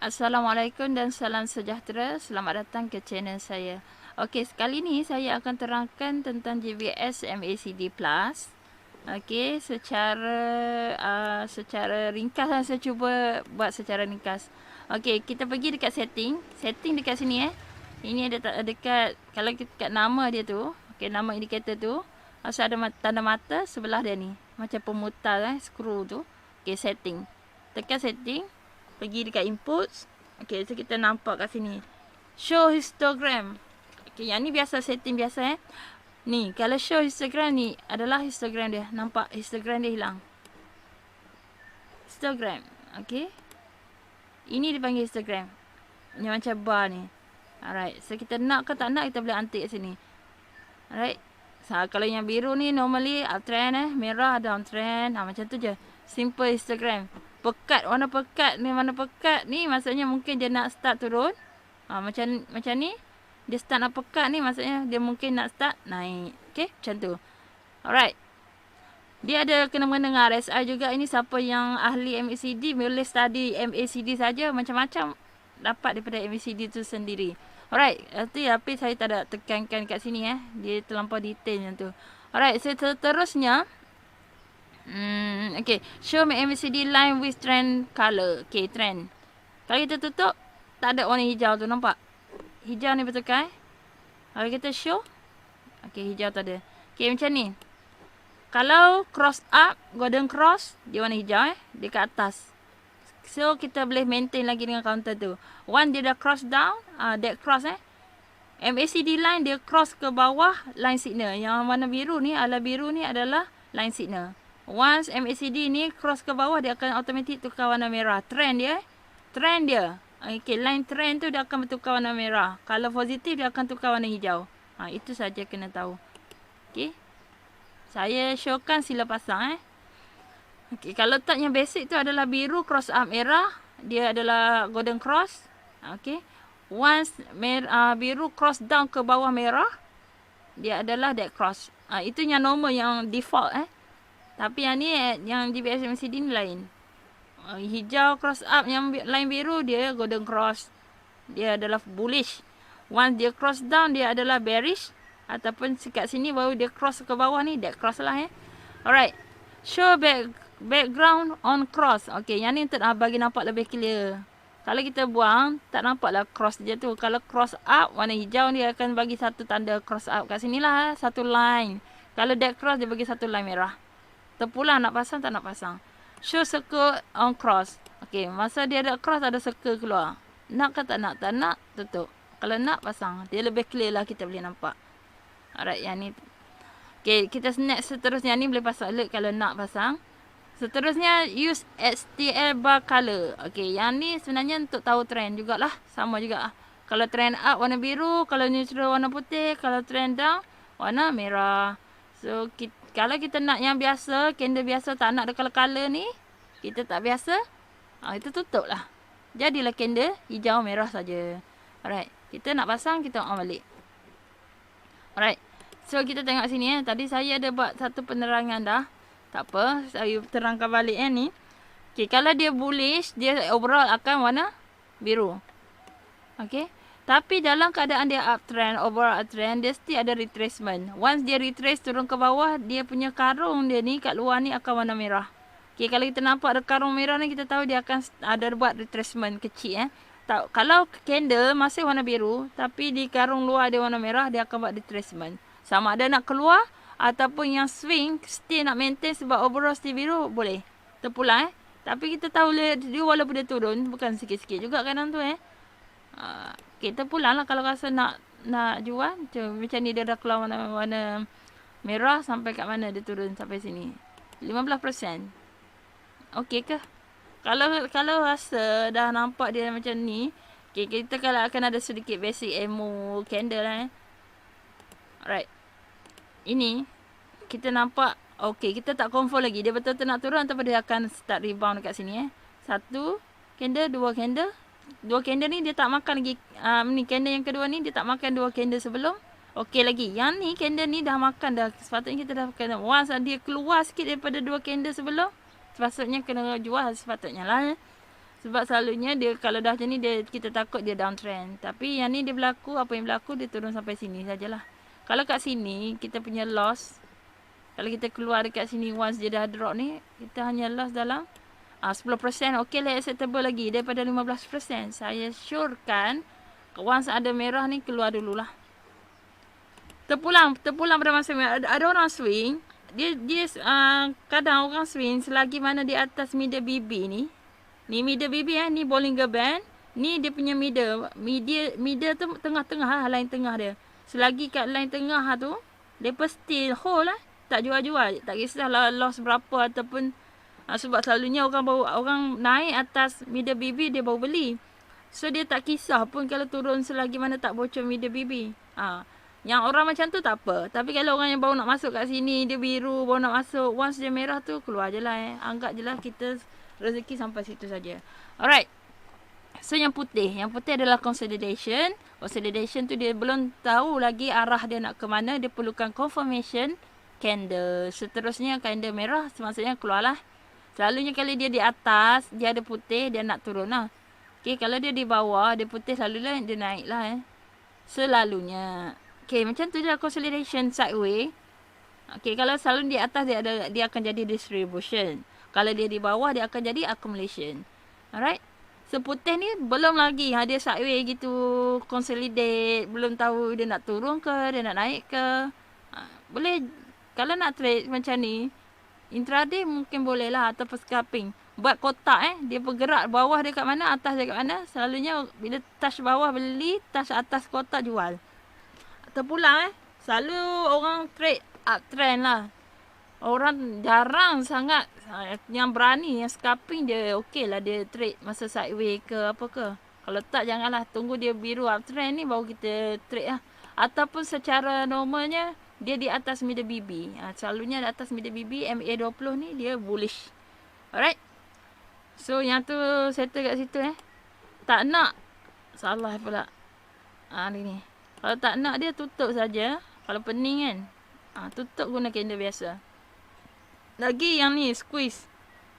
Assalamualaikum dan salam sejahtera. Selamat datang ke channel saya. Okey, sekali ni saya akan terangkan tentang JVS MACD Plus. Okey, secara ringkas saya cuba buat secara ringkas. Okey, kita pergi dekat setting. Setting dekat sini Ini ada dekat, kalau kita kat nama dia tu, okey, nama indikator tu, asal ada tanda mata sebelah dia ni. Macam pemutar screw tu. Okey, setting. Tekan setting. Pergi dekat inputs. Okey, so kita nampak kat sini. Show histogram. Okey, yang ni biasa setting biasa Ni, kalau show histogram ni adalah histogram dia. Nampak histogram dia hilang. Histogram. Okey. Ini dipanggil histogram. Ni macam bar ni. Alright. So kita nak ke tak nak kita boleh antik kat sini. Alright. So, kalau yang biru ni normally uptrend merah downtrend. Macam tu je. Simple histogram. Pekat, warna pekat ni maksudnya mungkin dia nak start turun. Macam ni. Dia start nak pekat ni maksudnya dia mungkin nak start naik. Okey, macam tu. Alright. Dia ada kena-mengena dengan RSI juga. Ini siapa yang ahli MACD boleh study MACD saja, macam-macam dapat daripada MACD tu sendiri. Alright, tapi saya tak ada tekankan kat sini Dia terlampau detail macam tu. Alright, seterusnya okay, show me MACD line with trend color. Okay, trend. Kalau kita tutup, tak ada warna hijau tu, nampak? Hijau ni betul kan? Kalau kita show, okay, hijau tak ada. Okay, macam ni. Kalau cross up, golden cross, dia warna hijau dia kat atas. So, kita boleh maintain lagi dengan counter tu. One, dia dah cross down, that cross MACD line, dia cross ke bawah, line signal. Yang warna biru ni adalah line signal. Once MACD ni cross ke bawah, dia akan automatic tukar warna merah. Trend dia. Okay, line trend tu dia akan bertukar warna merah. Kalau positif, dia akan tukar warna hijau. Itu saja kena tahu. Okay. Saya showkan sila pasang Okay, kalau letak yang basic tu adalah biru cross up merah. Dia adalah golden cross. Okay. Once biru cross down ke bawah merah, dia adalah that cross. Itu yang normal, yang default Tapi yang ni, yang GBS MACD ni lain. Hijau cross up, yang line biru dia golden cross. Dia adalah bullish. Once dia cross down, dia adalah bearish. Ataupun kat sini baru dia cross ke bawah ni, that cross lah Alright. Show background on cross. Okay, yang ni untuk bagi nampak lebih clear. Kalau kita buang, tak nampaklah cross dia tu. Kalau cross up, warna hijau dia akan bagi satu tanda cross up. Kat sini lah, satu line. Kalau that cross, dia bagi satu line merah. Terpulang nak pasang, tak nak pasang. Show circle on cross. Okay, masa dia ada cross, ada circle keluar. Nak ke tak nak? Tak nak, tutup. Kalau nak, pasang. Dia lebih clear lah, kita boleh nampak. Alright, yang ni. Okay, kita next seterusnya ni boleh pasang alert kalau nak pasang. Seterusnya, use STL bar color. Okay, yang ni sebenarnya untuk tahu trend jugalah. Sama juga. Kalau trend up, warna biru. Kalau neutral, warna putih. Kalau trend down, warna merah. So, kalau kita nak yang biasa, candle biasa, tak nak ada color-color ni, kita tak biasa, itu tutup lah. Jadilah candle hijau merah saja. Alright, kita nak pasang, kita on balik. Alright, so kita tengok sini tadi saya ada buat satu penerangan dah. Tak apa, saya terangkan balik ni. Okay, kalau dia bullish, dia overall akan warna biru. Okay. Tapi dalam keadaan dia uptrend, overall uptrend, dia still ada retracement. Once dia retrace turun ke bawah, dia punya karung dia ni kat luar ni akan warna merah. Okay, kalau kita nampak ada karung merah ni, kita tahu dia akan ada buat retracement kecil Kalau candle masih warna biru, tapi di karung luar dia warna merah, dia akan buat retracement. Sama ada nak keluar, ataupun yang swing, still nak maintain sebab overall still biru, boleh. Terpulang Tapi kita tahu dia walaupun dia turun, bukan sikit-sikit juga kadang tu kita pulang lah kalau rasa nak jual. Macam ni dia dah keluar warna merah sampai kat mana dia turun sampai sini. 15%. Okey ke? Kalau rasa dah nampak dia macam ni, okay, kita kalau akan ada sedikit basic ilmu candle Alright. Ini kita nampak okey, kita tak confirm lagi dia betul-betul nak turun ataupun dia akan start rebound dekat sini Satu candle, dua candle. Dua candle ni dia tak makan lagi. Ni candle yang kedua ni dia tak makan dua candle sebelum. Okey lagi. Yang ni candle ni dah makan dah. Sepatutnya kita dah makan. Once dia keluar sikit daripada dua candle sebelum, sepatutnya kena jual sepatutnya lah. Sebab selalunya dia kalau dah macam ni kita takut dia downtrend. Tapi yang ni dia berlaku, apa yang berlaku dia turun sampai sini sajalah. Kalau kat sini kita punya loss, kalau kita keluar dekat sini once dia dah drop ni, kita hanya loss dalam 10%. Okey lah, acceptable lagi daripada 15%. Saya surekan once ada merah ni keluar dululah. Terpulang pada masa ada orang swing, dia kadang orang swing selagi mana di atas middle BB ni. Ni middle BB ni Bollinger Band. Ni dia punya middle tu tengah-tengah lah, line tengah dia. Selagi kat line tengah tu, depa still hold lah. Tak jual-jual. Tak kisahlah loss berapa ataupun sebab selalunya orang naik atas middle BB dia baru beli. So dia tak kisah pun kalau turun selagi mana tak bocor middle BB. Yang orang macam tu tak apa. Tapi kalau orang yang baru nak masuk kat sini, dia biru baru nak masuk, once dia merah tu keluar je lah. Anggap je lah kita rezeki sampai situ saja. Alright. So yang putih adalah consolidation. Consolidation tu dia belum tahu lagi arah dia nak ke mana. Dia perlukan confirmation candle. Seterusnya candle merah maksudnya keluarlah. Selalunya kalau dia di atas, dia ada putih, dia nak turun lah. Okay, kalau dia di bawah, dia putih selalunya dia naik lah. Selalunya. Okay, macam tu je consolidation sideways. Okay, kalau selalu di atas dia akan jadi distribution. Kalau dia di bawah, dia akan jadi accumulation. Alright. So, putih ni belum lagi. Dia sideways gitu, consolidate. Belum tahu dia nak turun ke, dia nak naik ke. Boleh, kalau nak trade macam ni, intraday mungkin boleh lah ataupun scalping. Buat kotak dia bergerak bawah dia kat mana, atas dia kat mana. Selalunya bila touch bawah beli, touch atas kotak jual. Terpulang selalu orang trade uptrend lah. Orang jarang sangat yang berani, yang scalping dia okey lah dia trade masa sideways ke apa ke. Kalau tak janganlah, tunggu dia biru uptrend ni baru kita trade lah. Ataupun secara normalnya dia di atas middle BB. Selalunya di atas middle BB MA20 ni dia bullish. Alright. So yang tu settle kat situ Tak nak salah pula. Ni. Kalau tak nak dia tutup saja. Kalau pening kan. Tutup guna candle biasa. Lagi yang ni squeeze.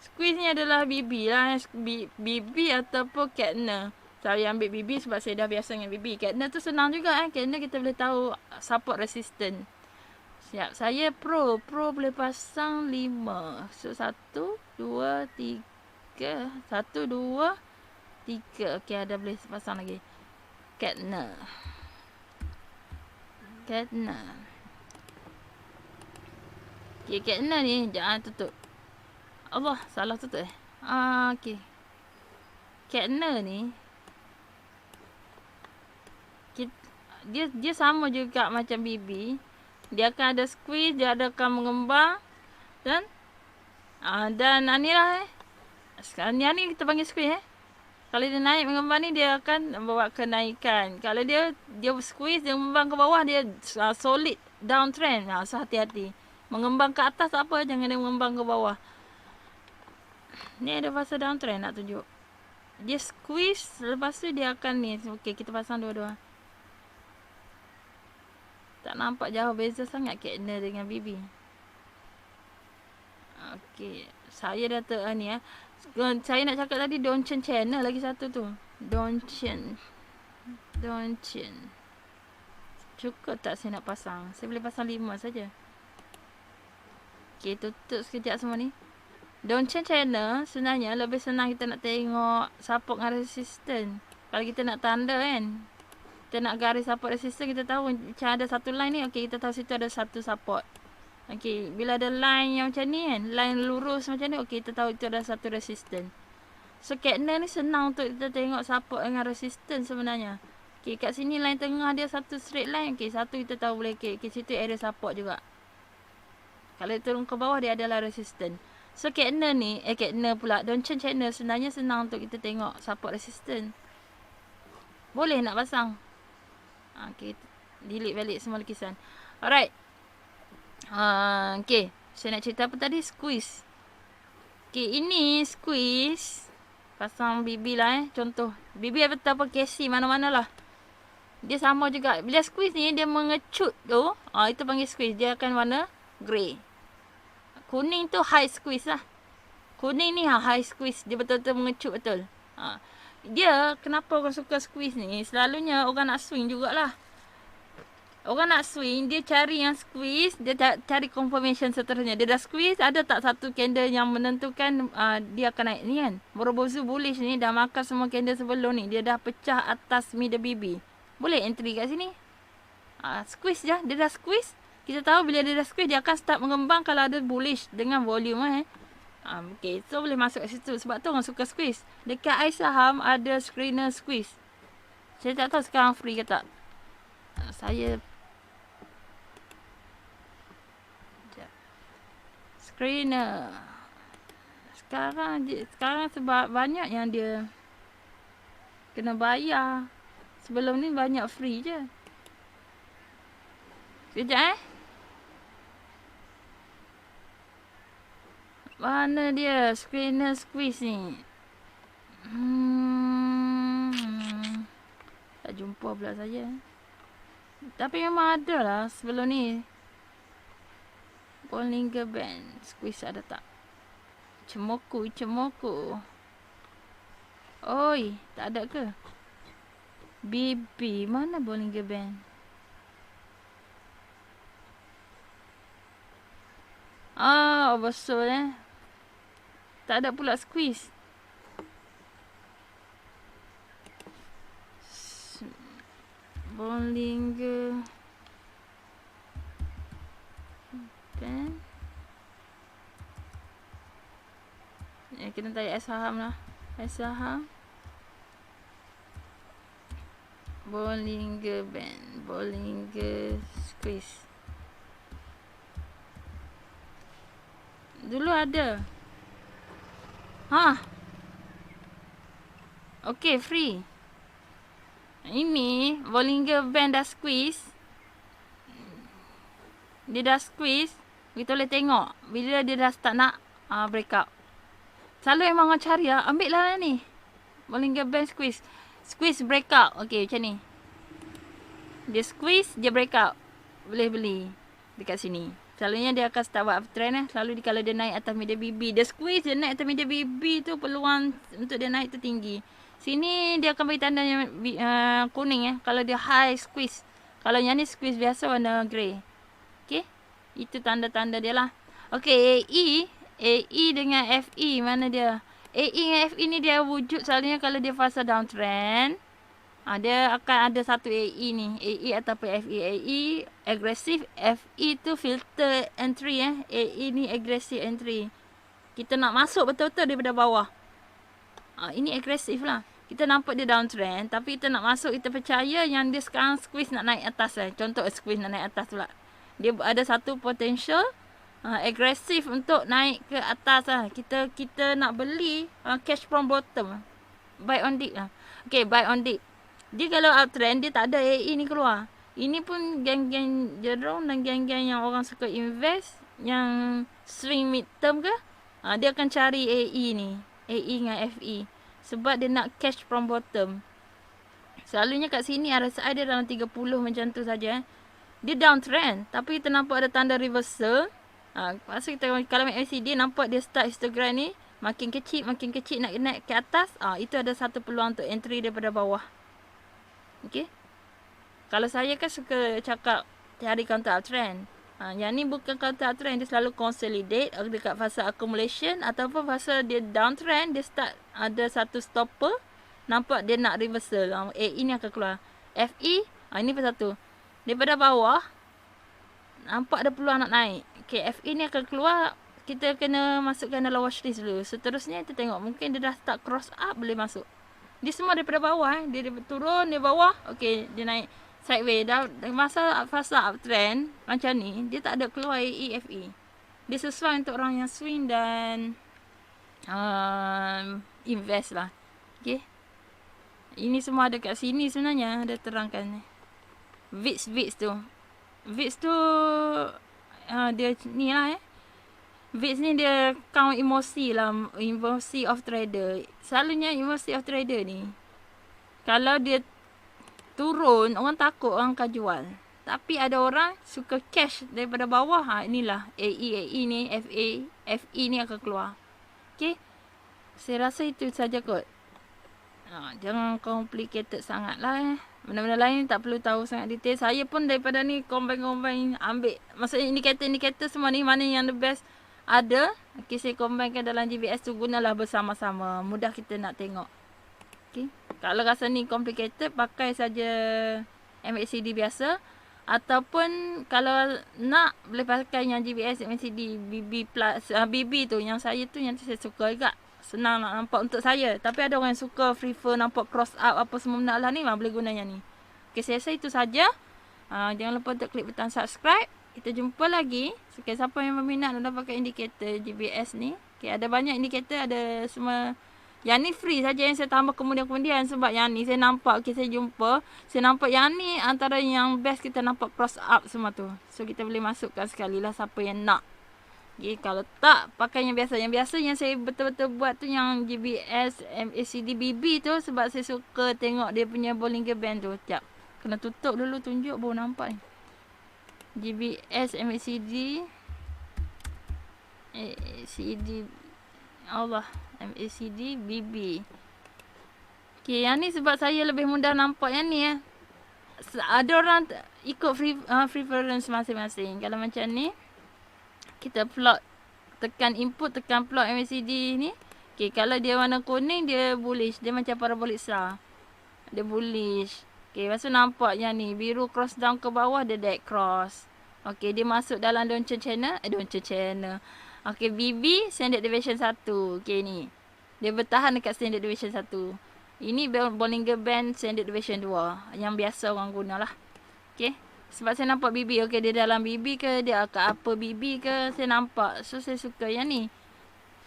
Squeeze ni adalah BB lah. BB ataupun Kettner. Saya ambil BB sebab saya dah biasa dengan BB. Kettner tu senang juga Kettner kita boleh tahu support resistance. Siap. Saya pro boleh pasang 5. So 1 2 3 1 2 3. Okey, ada boleh pasang lagi. Kettner. Okay, Kettner ni jangan tutup. Allah, salah tutup okey. Kettner ni dia sama juga macam BB. Dia akan ada squeeze, dia akan mengembang dan anilah sekarang ni kita panggil squeeze Kalau dia naik mengembang ni dia akan membawa kenaikan. Kalau dia squeeze, dia mengembang ke bawah, dia solid downtrend. So hati-hati. Mengembang ke atas tak apa, jangan dia mengembang ke bawah. Ni ada fasa downtrend nak tunjuk. Dia squeeze, lepas tu dia akan ni. Okey, kita pasang dua-dua. Tak nampak jauh beza sangat Kettner dengan BB. Okey, saya dah ni saya nak cakap tadi Donchen channel lagi satu tu. Donchen. Cukup tak saya nak pasang? Saya boleh pasang 5 saja. Okey, tutup sekejap semua ni. Donchen channel sebenarnya lebih senang kita nak tengok support dengan resistance. Kalau kita nak tanda kan, kita nak garis support resistance, kita tahu macam ada satu line ni. Okey, kita tahu situ ada satu support. Okey, bila ada line yang macam ni kan, line lurus macam ni, okey, kita tahu itu ada satu resistance. So Kettner ni senang untuk kita tengok support dengan resistance sebenarnya. Okey, kat sini line tengah dia satu straight line. Okey, satu kita tahu boleh okey, situ area support juga. Kalau turun ke bawah dia adalah resistance. So Kettner ni, Kettner pula, Donchen channel sebenarnya senang untuk kita tengok support resistance. Boleh nak pasang. Okey, delete balik semua lukisan. Alright. Okay, saya nak cerita apa tadi? Squeeze. Okay, ini squeeze. Pasang BB lah contoh. BB ataupun KC mana-mana lah. Dia sama juga. Bila squeeze ni dia mengecut tu, itu panggil squeeze. Dia akan warna grey. Kuning tu high squeeze lah. Kuning ni high squeeze. Dia betul-betul mengecut betul. Dia kenapa orang suka squeeze ni? Selalunya orang nak swing jugalah. Orang nak swing, dia cari yang squeeze, dia cari confirmation seterusnya. Dia dah squeeze, ada tak satu candle yang menentukan dia akan naik ni kan. Borobudur bullish ni dah makan semua candle sebelum ni. Dia dah pecah atas middle BB. Boleh entry kat sini. Squeeze je, dia dah squeeze. Kita tahu bila dia dah squeeze, dia akan start mengembang kalau ada bullish dengan volume okay, so boleh masuk kat situ. Sebab tu orang suka squeeze. Dekat iSaham ada screener squeeze. Saya tak tahu sekarang free ke tak. Saya screener. Sekarang sebab banyak yang dia kena bayar. Sebelum ni banyak free je. Sekejap Mana dia screener squeeze ni? Tak jumpa pula saya. Tapi memang ada lah sebelum ni. Bollinger Band squeeze ada tak? Cemoku. Oi, tak ada ke? BB, mana Bollinger Band? Betul tak ada pula squeeze. Bollinger Band. Kita tanya iSaham lah. iSaham. Bollinger Band. Bollinger squeeze. Dulu ada. Okay, free. Ini Bollinger Band dah squeeze. Dia dah squeeze. Kita boleh tengok bila dia dah start nak breakout. Selalu memang orang cari ambil lah ni. Bollinger Band squeeze. Squeeze breakout. Okay, macam ni. Dia squeeze, dia breakout. Boleh beli dekat sini. Selalunya dia akan start buat uptrend Selalu kalau dia naik atas middle BB, dia squeeze, dia naik atas middle BB tu, peluang untuk dia naik tu tinggi. Sini dia akan bagi tanda yang kuning kalau dia high squeeze. Kalau yang ni squeeze biasa warna grey. Okay, itu tanda-tanda dia lah. Okay, AE dengan FE mana dia? AE dengan FE ni dia wujud selalunya kalau dia fasa downtrend. Dia akan ada satu AE ni. AE ataupun FE. AE agresif. FE tu filter entry AE ni agresif entry. Kita nak masuk betul-betul daripada bawah. Ini agresif lah. Kita nampak dia downtrend. Tapi kita nak masuk, kita percaya yang dia sekarang squeeze nak naik atas Contoh squeeze nak naik atas pula. Dia ada satu potential agresif untuk naik ke atas Kita nak beli cash from bottom. Buy on dip lah. Okay, buy on dip. Dia kalau uptrend, dia tak ada AE ni keluar. Ini pun geng-geng Jerome dan geng-geng yang orang suka invest, yang swing mid term ke, dia akan cari AE ni. AE dengan FE. Sebab dia nak cash from bottom. Selalunya kat sini RSI dia dalam 30 macam tu saja. Dia downtrend. Tapi kita nampak ada tanda reversal. Lepas kita kalau MACD nampak dia start histogram ni. Makin kecil nak naik ke atas. Itu ada satu peluang untuk entry daripada bawah. Okay. Kalau saya kan suka cakap cari counter uptrend. Yang ni bukan counter uptrend. Dia selalu consolidate dekat fasa accumulation. Ataupun fasa dia downtrend. Dia start ada satu stopper. Nampak dia nak reversal. AE ni akan keluar. FE. Ini pun satu. Daripada bawah. Nampak ada peluang nak naik. Okay. FE ni akan keluar. Kita kena masukkan dalam watchlist dulu. Seterusnya kita tengok. Mungkin dia dah start cross up. Boleh masuk. Dia semua daripada bawah Dia turun, dia bawah. Okay, dia naik sideways. Dah masa fasa uptrend macam ni, dia tak ada keluar AE-FE. Dia sesuai untuk orang yang swing dan invest lah. Okay. Ini semua ada kat sini sebenarnya. Dia terangkan VIX tu. VIX tu dia ni lah VIX ni dia count emosi lah. Emosi of trader. Selalunya emosi of trader ni, kalau dia turun, orang takut, orang akan jual. Tapi ada orang suka cash daripada bawah. Inilah AE ni, FE ni akan keluar. Okay. Saya rasa itu saja kot. Jangan complicated sangat lah. Benda-benda lain tak perlu tahu sangat detail. Saya pun daripada ni combine ambil. Maksudnya indikator semua ni mana yang the best ada. Okay, saya combinekan dalam GBS tu, gunalah bersama-sama. Mudah kita nak tengok. Okay. Kalau rasa ni complicated, pakai saja MACD biasa. Ataupun kalau nak, boleh pakai yang GBS MACD BB plus BB tu. Yang saya tu yang saya suka juga. Senang nak nampak untuk saya. Tapi ada orang yang suka prefer nampak cross up apa semua benda lah ni, boleh guna yang ni. Okay, saya rasa itu saja. Jangan lupa untuk klik butang subscribe. Kita jumpa lagi. Okay, siapa yang berminat nak pakai indikator GBS ni. Okay, ada banyak indikator, ada semua. Yang ni free saja yang saya tambah kemudian sebab yang ni saya nampak. Okay, saya jumpa. Saya nampak yang ni antara yang best kita nampak cross up semua tu. So, kita boleh masukkan sekali lah siapa yang nak. Okay, kalau tak, pakai yang biasa. Yang biasa yang saya betul-betul buat tu yang GBS MACD BB tu. Sebab saya suka tengok dia punya Bollinger Band tu. Sekejap. Kena tutup dulu, tunjuk baru nampak ni. GBS MACD MACD BB. Okay, yang ni sebab saya lebih mudah nampak yang ni Ada orang ikut preference masing-masing. Kalau macam ni, kita plot, tekan input, tekan plot MACD ni. Okay, kalau dia warna kuning, dia bullish. Dia macam parabolic star. Dia bullish. Okay, lepas tu nampak yang ni. Biru cross down ke bawah, dia dead cross. Okay, dia masuk dalam Donchian channel. Okay, BB, standard deviation 1. Okay, ni. Dia bertahan dekat standard deviation 1. Ini Bollinger Band standard deviation 2. Yang biasa orang guna lah. Okay. Sebab saya nampak BB. Okay, dia dalam BB ke, dia kat apa BB ke, saya nampak. So, saya suka yang ni.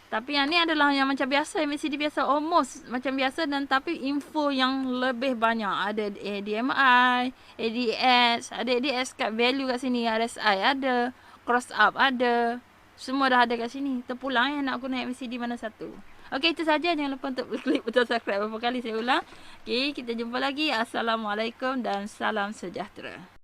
Tapi yang ni adalah yang macam biasa. MACD biasa. Almost macam biasa. Dan tapi info yang lebih banyak. Ada ADMI, ADS. Ada ADS kat value kat sini. RSI ada. Cross up ada. Semua dah ada kat sini. Terpulang nak guna MACD mana satu. Okay, itu saja. Jangan lupa untuk klik butang subscribe. Berapa kali saya ulang. Okay, kita jumpa lagi. Assalamualaikum dan salam sejahtera.